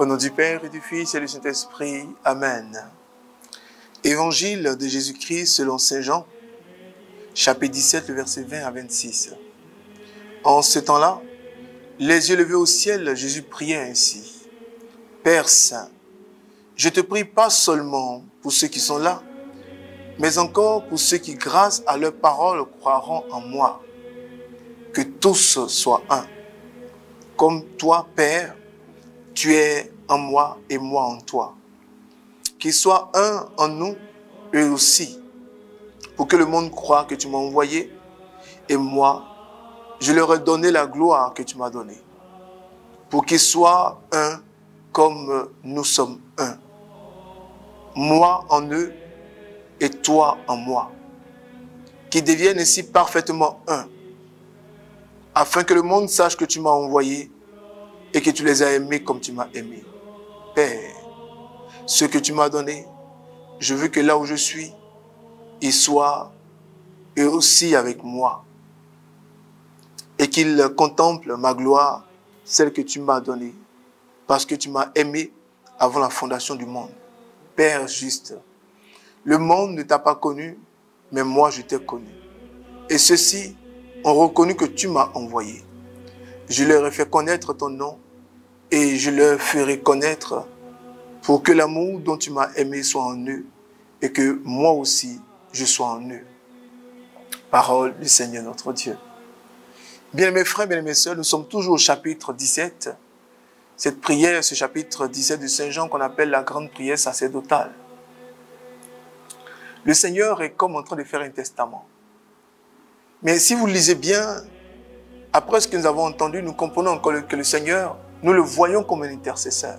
Au nom du Père et du Fils et du Saint-Esprit. Amen. Évangile de Jésus-Christ selon Saint Jean, chapitre 17, le verset 20 à 26. En ce temps-là, les yeux levés au ciel, Jésus priait ainsi. Père Saint, je te prie pas seulement pour ceux qui sont là, mais encore pour ceux qui, grâce à leur parole, croiront en moi. Que tous soient un. Comme toi, Père, tu es en moi et moi en toi. Qu'ils soient un en nous, eux aussi, pour que le monde croie que tu m'as envoyé, et moi, je leur ai donné la gloire que tu m'as donnée. Pour qu'ils soient un comme nous sommes un. Moi en eux et toi en moi. Qu'ils deviennent ainsi parfaitement un, afin que le monde sache que tu m'as envoyé et que tu les as aimés comme tu m'as aimé. Père, ce que tu m'as donné, je veux que là où je suis, ils soient eux aussi avec moi. Et qu'ils contemplent ma gloire, celle que tu m'as donnée, parce que tu m'as aimé avant la fondation du monde. Père juste, le monde ne t'a pas connu, mais moi je t'ai connu. Et ceux-ci ont reconnu que tu m'as envoyé. Je leur ai fait connaître ton nom et je leur ferai connaître pour que l'amour dont tu m'as aimé soit en eux et que moi aussi je sois en eux. Parole du Seigneur notre Dieu. Bien mes frères, bien mes sœurs, nous sommes toujours au chapitre 17. Cette prière, ce chapitre 17 de Saint Jean qu'on appelle la grande prière sacerdotale. Le Seigneur est comme en train de faire un testament. Mais si vous lisez bien, après ce que nous avons entendu, nous comprenons encore que le Seigneur, nous le voyons comme un intercesseur.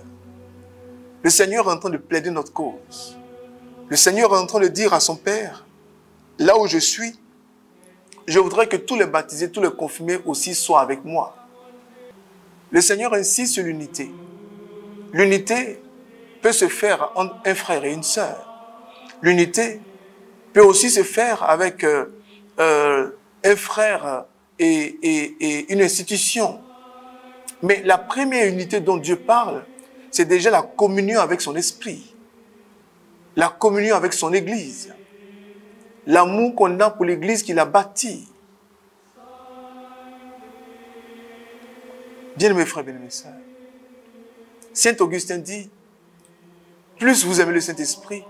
Le Seigneur est en train de plaider notre cause. Le Seigneur est en train de dire à son Père, là où je suis, je voudrais que tous les baptisés, tous les confirmés aussi soient avec moi. Le Seigneur insiste sur l'unité. L'unité peut se faire entre un frère et une sœur. L'unité peut aussi se faire avec un frère et une institution. Mais la première unité dont Dieu parle, c'est déjà la communion avec son esprit. La communion avec son Église. L'amour qu'on a pour l'Église qu'il a bâtie. Bien mes frères, bien mes sœurs. Saint Augustin dit, plus vous aimez le Saint-Esprit,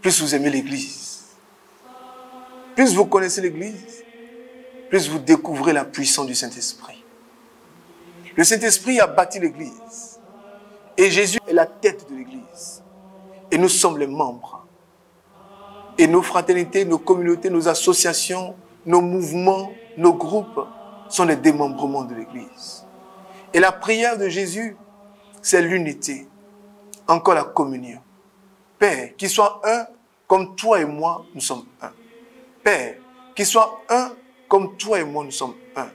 plus vous aimez l'Église. Plus vous connaissez l'Église, plus vous découvrez la puissance du Saint-Esprit. Le Saint-Esprit a bâti l'Église. Et Jésus est la tête de l'Église. Et nous sommes les membres. Et nos fraternités, nos communautés, nos associations, nos mouvements, nos groupes sont les démembrements de l'Église. Et la prière de Jésus, c'est l'unité. Encore la communion. Père, qu'il soit un comme toi et moi, nous sommes un. Père, qu'il soit un comme toi et moi, nous sommes un.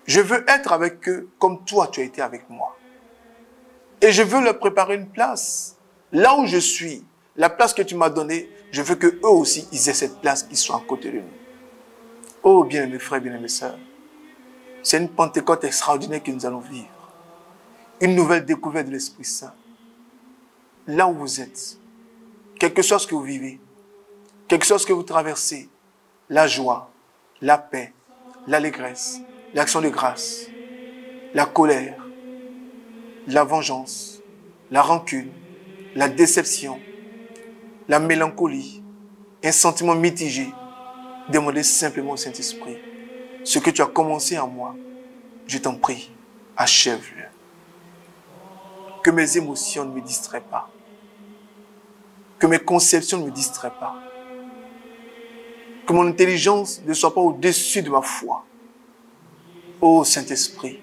Je veux être avec eux comme toi, tu as été avec moi. Et je veux leur préparer une place. Là où je suis, la place que tu m'as donnée, je veux qu'eux aussi, ils aient cette place, qu'ils soient à côté de nous. Oh, bien-aimés frères, bien-aimés sœurs, c'est une Pentecôte extraordinaire que nous allons vivre. Une nouvelle découverte de l'Esprit Saint. Là où vous êtes, quel que soit ce que vous vivez, quel que soit ce que vous traversez, la joie, la paix, l'allégresse, l'action de grâce, la colère, la vengeance, la rancune, la déception, la mélancolie, un sentiment mitigé, demandez simplement au Saint-Esprit, ce que tu as commencé en moi, je t'en prie, achève-le. Que mes émotions ne me distraient pas. Que mes conceptions ne me distraient pas. Que mon intelligence ne soit pas au-dessus de ma foi. Ô Saint-Esprit,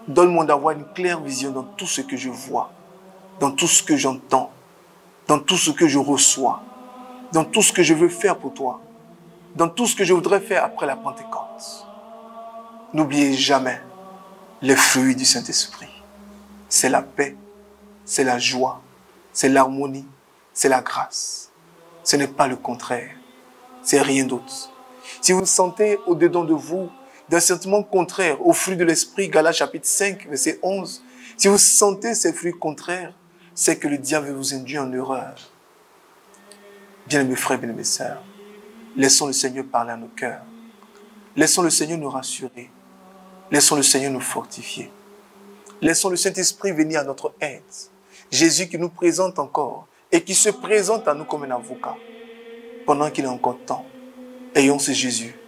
donne-moi d'avoir une claire vision dans tout ce que je vois, dans tout ce que j'entends, dans tout ce que je reçois, dans tout ce que je veux faire pour toi, dans tout ce que je voudrais faire après la Pentecôte. N'oubliez jamais les fruits du Saint-Esprit. C'est la paix, c'est la joie, c'est l'harmonie, c'est la grâce. Ce n'est pas le contraire, c'est rien d'autre. Si vous sentez au-dedans de vous d'un sentiment contraire aux fruits de l'esprit, Galates chapitre 5, verset 11, si vous sentez ces fruits contraires, c'est que le diable vous induit en erreur. Bien-aimés frères, bien-aimés sœurs, laissons le Seigneur parler à nos cœurs. Laissons le Seigneur nous rassurer. Laissons le Seigneur nous fortifier. Laissons le Saint-Esprit venir à notre aide. Jésus qui nous présente encore et qui se présente à nous comme un avocat. Pendant qu'il est encore temps, ayons ce Jésus,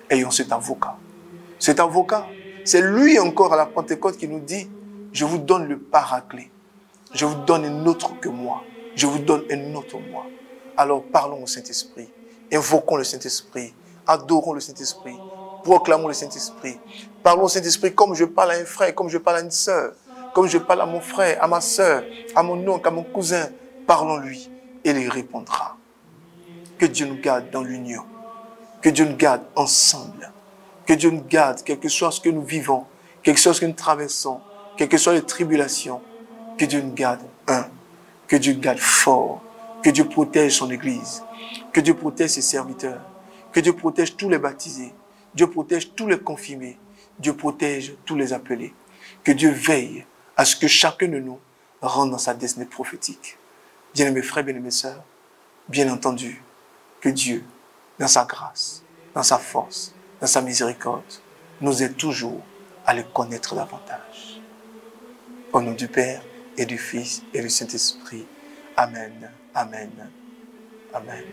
ayons cet avocat. Cet avocat, c'est lui encore à la Pentecôte qui nous dit, je vous donne le paraclet. Je vous donne un autre que moi. Je vous donne un autre moi. Alors parlons au Saint-Esprit. Invoquons le Saint-Esprit. Adorons le Saint-Esprit. Proclamons le Saint-Esprit. Parlons au Saint-Esprit comme je parle à un frère, comme je parle à une sœur, comme je parle à mon frère, à ma sœur, à mon oncle, à mon cousin. Parlons-lui et il répondra. Que Dieu nous garde dans l'union. Que Dieu nous garde ensemble. Que Dieu nous garde, quel que soit ce que nous vivons, quel que soit ce que nous traversons, quelles que soient les tribulations. Que Dieu nous garde un. Que Dieu nous garde fort. Que Dieu protège son Église. Que Dieu protège ses serviteurs. Que Dieu protège tous les baptisés. Dieu protège tous les confirmés. Dieu protège tous les appelés. Que Dieu veille à ce que chacun de nous rentre dans sa destinée prophétique. Bien-aimés frères, bien-aimés sœurs, bien entendu, que Dieu, dans sa grâce, dans sa force, dans sa miséricorde, nous aide toujours à le connaître davantage. Au nom du Père et du Fils et du Saint-Esprit. Amen. Amen. Amen.